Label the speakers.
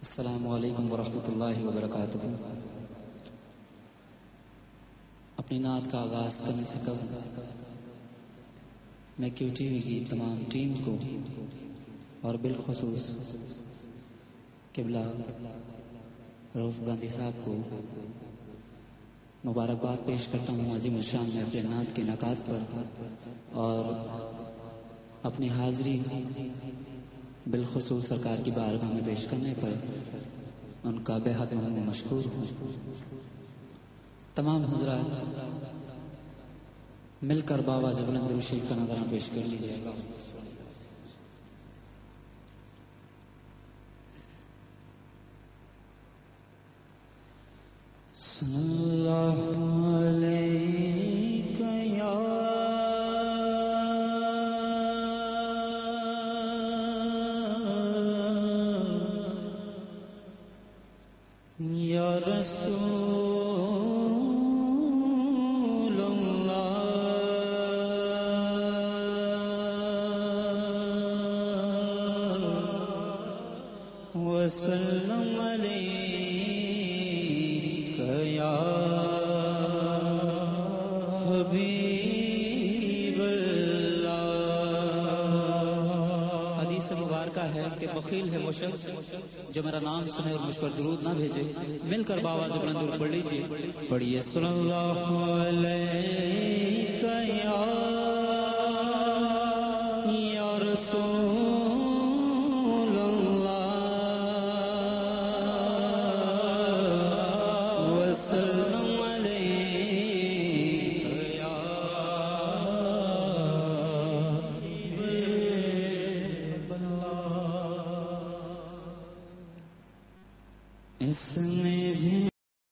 Speaker 1: السلام علیکم ورحمۃ اللہ وبرکاتہ۔ اپنی نعت کا آغاز کرنے سے قبل میں کیو ٹی وی کی تمام ٹیم کو اور بالخصوص قبلہ رؤف گاندھی صاحب کو مبارکباد پیش کرتا ہوں عظیم الشان محفل نعت کے انعقاد پر، اور اپنی حاضری بالخصوص سرکار کی بارگاہ میں پیش کرنے پر ان کا بے حد ممنون و مشکور ہوں۔ تمام حضرات مل کر باواز بلند درود شریف کا نظرانہ پیش کر لیجیے۔ صلی اللہ علیہ یا رسول اللہ، وسلم علیہ یا حبیب اللہ۔ حدیث مبارکہ ہے کہ بخیل ہے وہ شخص جو میرا نام سنے اور مجھ پر درود نہ بھیجے۔ مل کر باواز بلند درود پڑھ لیجیے، پڑھیے صلی اللہ علیہ یا رسول اس میں بھی